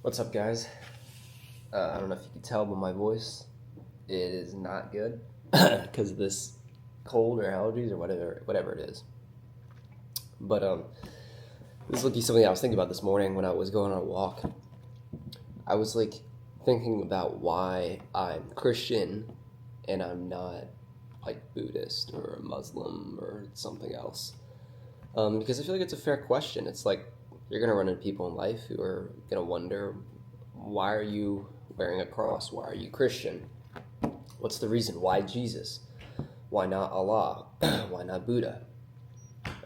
What's up, guys? I don't know if you can tell by my voice. It is not good because of this cold or allergies or whatever it is. But this is looking something I was thinking about this morning when I was going on a walk. I was thinking about why I'm Christian and I'm not Buddhist or Muslim or something else. Because I feel like it's a fair question. It's like you're gonna run into people in life who are gonna wonder, why are you wearing a cross? Why are you Christian? What's the reason? Why Jesus? Why not Allah? Why not Buddha?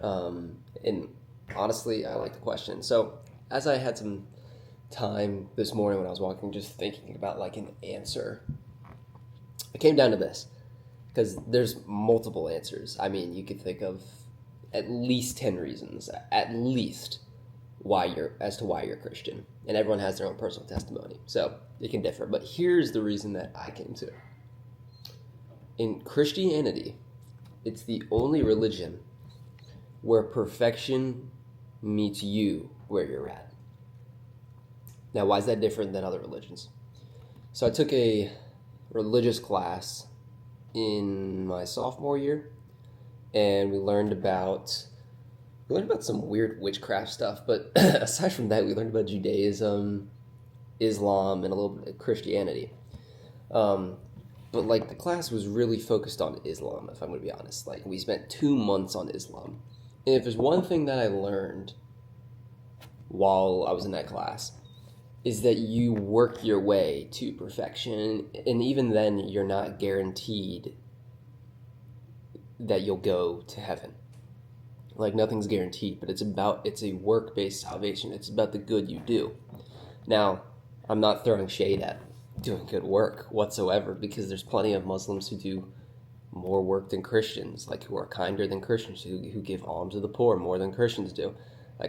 And honestly, I like the question. So as I had some time this morning when I was walking, just thinking about an answer, I came down to this, because there's multiple answers. I mean, you could think of at least 10 reasons, at least, why you're Christian. And everyone has their own personal testimony, so it can differ. But here's the reason that I came to. In Christianity, it's the only religion where perfection meets you where you're at. Now, why is that different than other religions? So I took a religious class in my sophomore year, and we learned about some weird witchcraft stuff, but aside from that, we learned about Judaism, Islam, and a little bit of Christianity. But the class was really focused on Islam, if I'm going to be honest. We spent 2 months on Islam. And if there's one thing that I learned while I was in that class, is that you work your way to perfection, and even then, you're not guaranteed that you'll go to heaven. Nothing's guaranteed, but it's a work-based salvation. It's about the good you do. Now, I'm not throwing shade at doing good work whatsoever, because there's plenty of Muslims who do more work than Christians, who are kinder than Christians, who give alms to the poor more than Christians do.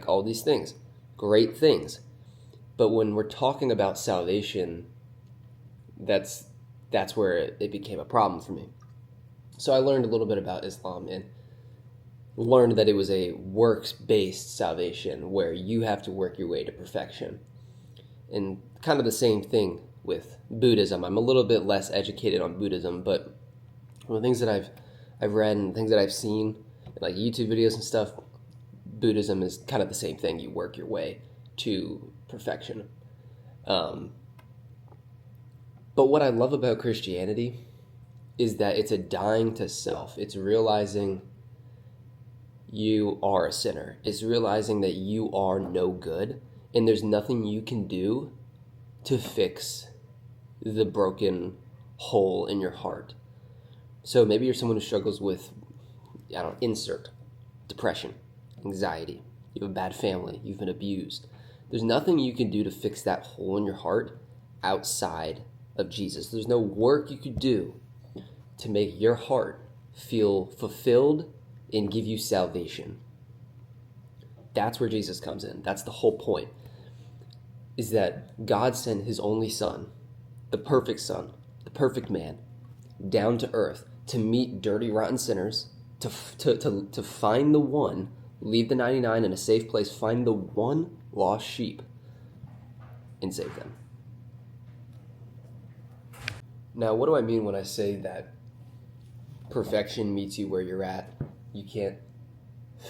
All these things. Great things. But when we're talking about salvation, that's where it became a problem for me. So I learned a little bit about Islam and learned that it was a works-based salvation where you have to work your way to perfection. And kind of the same thing with Buddhism. I'm a little bit less educated on Buddhism, but one of the things that I've read and things that I've seen, YouTube videos and stuff, Buddhism is kind of the same thing. You work your way to perfection. But what I love about Christianity is that it's a dying to self. It's realizing you are a sinner. It's realizing that you are no good, and there's nothing you can do to fix the broken hole in your heart. So maybe you're someone who struggles with, insert depression, anxiety. You have a bad family. You've been abused. There's nothing you can do to fix that hole in your heart outside of Jesus. There's no work you could do to make your heart feel fulfilled and give you salvation. That's where Jesus comes in. That's the whole point, is that God sent his only son, the perfect man, down to earth to meet dirty, rotten sinners, to find the one, leave the 99 in a safe place, find the one lost sheep, and save them. Now, what do I mean when I say that perfection meets you where you're at? You can't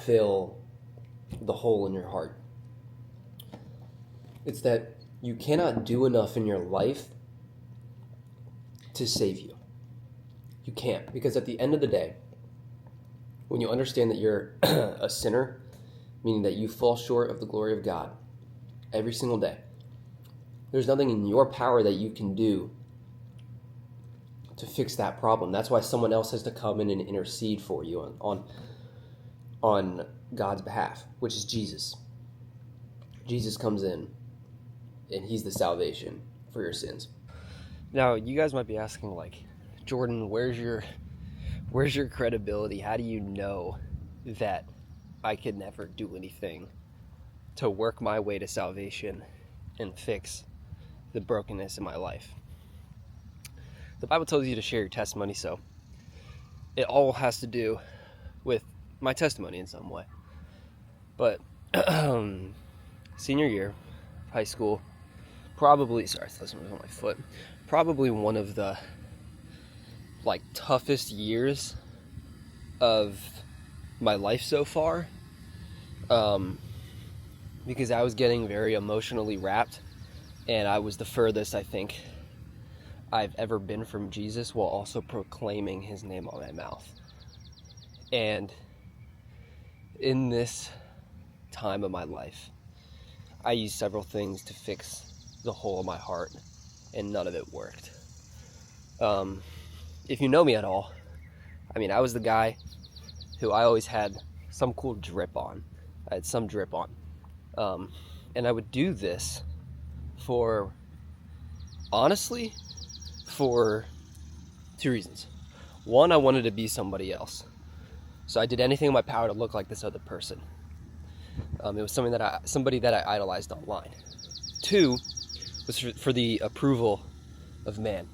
fill the hole in your heart. It's that you cannot do enough in your life to save you. You can't, because at the end of the day, when you understand that you're a sinner, meaning that you fall short of the glory of God every single day, there's nothing in your power that you can do to fix that problem. That's why someone else has to come in and intercede for you on God's behalf, which is Jesus. Jesus comes in, and he's the salvation for your sins. Now, you guys might be asking, Jordan, where's your credibility? How do you know that I could never do anything to work my way to salvation and fix the brokenness in my life? The Bible tells you to share your testimony, so it all has to do with my testimony in some way. But senior year, high school, probably, sorry, this one was on my foot, probably one of the like toughest years of my life so far, because I was getting very emotionally wrapped, and I was the furthest I think I've ever been from Jesus while also proclaiming his name on my mouth. And in this time of my life, I used several things to fix the hole in my heart, and none of it worked. If you know me at all, I mean, I was the guy who I always had some cool drip on. I had some drip on. And I would do this honestly, for two reasons. One, I wanted to be somebody else. So I did anything in my power to look like this other person. It was somebody that I idolized online. Two, was for the approval of man.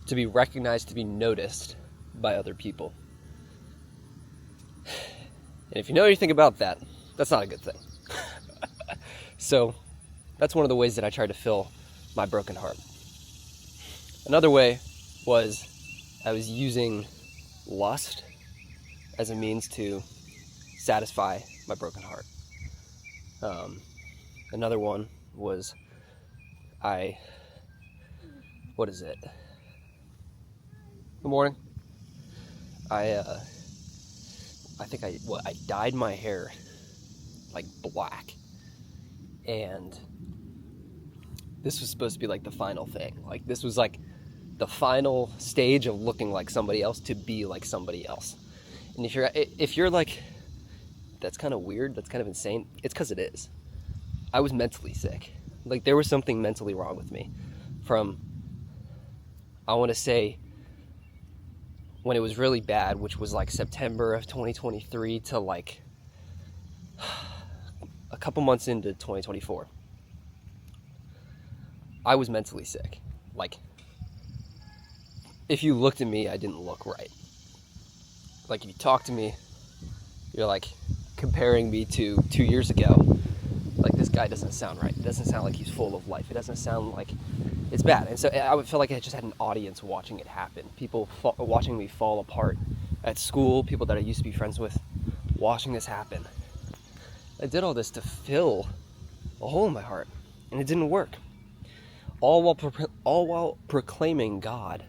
To be recognized, to be noticed by other people. And if you know anything about that, that's not a good thing. So that's one of the ways that I tried to fill my broken heart. Another way was I was using lust as a means to satisfy my broken heart. Another one was Good morning. I think I dyed my hair like black, and this was supposed to be like the final thing. Like, this was like the final stage of looking like somebody else, to be like somebody else. And if you're like, that's kind of weird, that's kind of insane, it's because it is. I was mentally sick. Like, there was something mentally wrong with me from, I want to say, when it was really bad, which was like September of 2023 to like a couple months into 2024. I was mentally sick. Like, if you looked at me, I didn't look right. Like, if you talk to me, you're like comparing me to 2 years ago. Like, this guy doesn't sound right. It doesn't sound like he's full of life. It doesn't sound like, it's bad. And so I would feel like I just had an audience watching it happen. People watching me fall apart at school, people that I used to be friends with, watching this happen. I did all this to fill a hole in my heart, and it didn't work. All while proclaiming God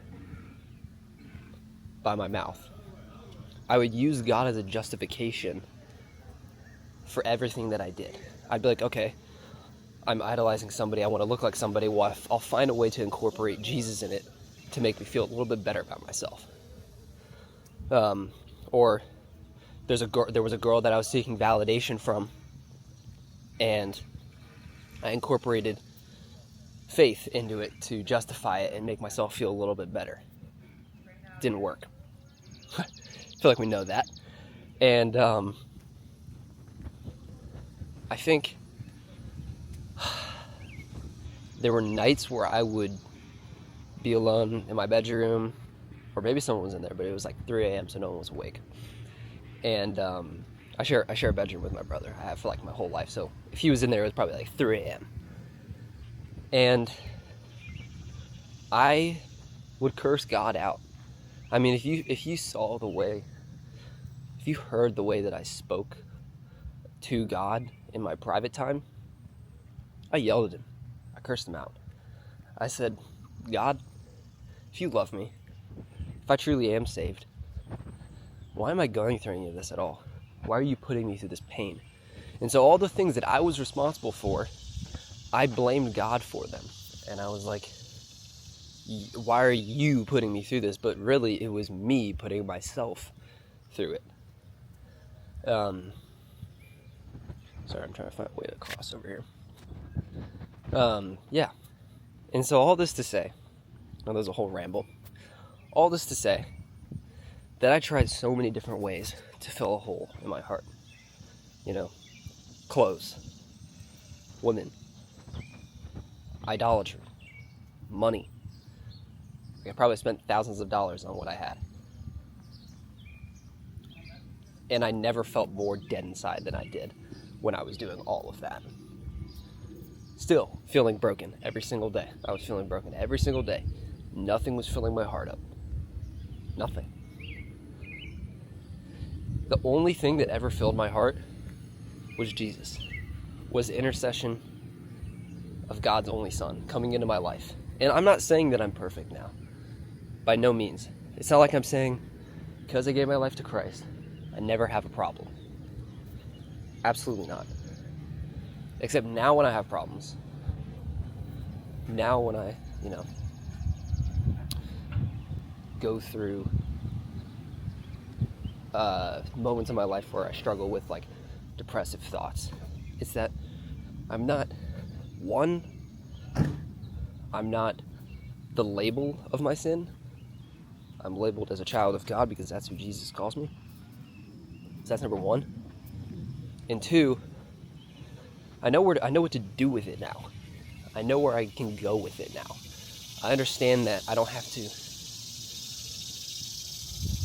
by my mouth. I would use God as a justification for everything that I did. I'd be like, okay, I'm idolizing somebody, I want to look like somebody, well, I'll find a way to incorporate Jesus in it to make me feel a little bit better about myself. Or there was a girl that I was seeking validation from, and I incorporated faith into it to justify it and make myself feel a little bit better. Didn't work. I feel like we know that. And I think there were nights where I would be alone in my bedroom, or maybe someone was in there, but it was like 3 a.m. so no one was awake. And I share a bedroom with my brother. I have for like my whole life, so if he was in there, it was probably like 3 a.m. And I would curse God out. I mean, if you saw the way, if you heard the way that I spoke to God in my private time, I yelled at him. I cursed him out. I said, God, if you love me, if I truly am saved, why am I going through any of this at all? Why are you putting me through this pain? And so all the things that I was responsible for, I blamed God for them. And I was like, why are you putting me through this? But really, it was me putting myself through it. Sorry, I'm trying to find a way to cross over here. Yeah. And so all this to say, that was a whole ramble. All this to say that I tried so many different ways to fill a hole in my heart. You know, clothes, women, idolatry, money. I probably spent thousands of dollars on what I had. And I never felt more dead inside than I did when I was doing all of that. Still feeling broken every single day. I was feeling broken every single day. Nothing was filling my heart up. Nothing. The only thing that ever filled my heart was Jesus. Was the intercession of God's only Son coming into my life. And I'm not saying that I'm perfect now. By no means. It's not like I'm saying, because I gave my life to Christ, I never have a problem. Absolutely not. Except now when I have problems. Now when I, go through moments in my life where I struggle with like depressive thoughts. It's that I'm not the label of my sin. I'm labeled as a child of God because that's who Jesus calls me. So that's number one. And two, I know what to do with it now. I know where I can go with it now. I understand that I don't have to.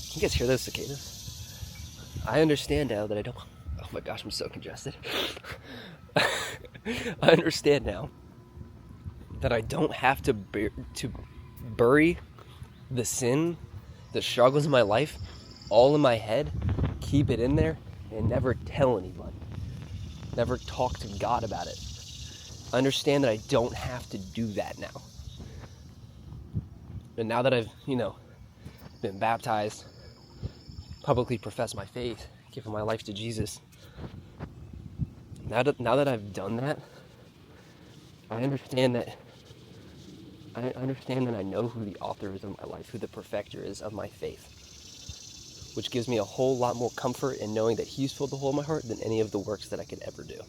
Can you guys hear those cicadas? I understand now that I don't. Oh my gosh, I'm so congested. I understand now that I don't have to bury the sin, the struggles in my life, all in my head, keep it in there, and never tell anybody. Never talk to God about it. I understand that I don't have to do that now. And now that I've, been baptized, publicly professed my faith, given my life to Jesus, now that I've done that, I understand that I know who the author is of my life, who the perfecter is of my faith, which gives me a whole lot more comfort in knowing that He's filled the hole in my heart than any of the works that I could ever do.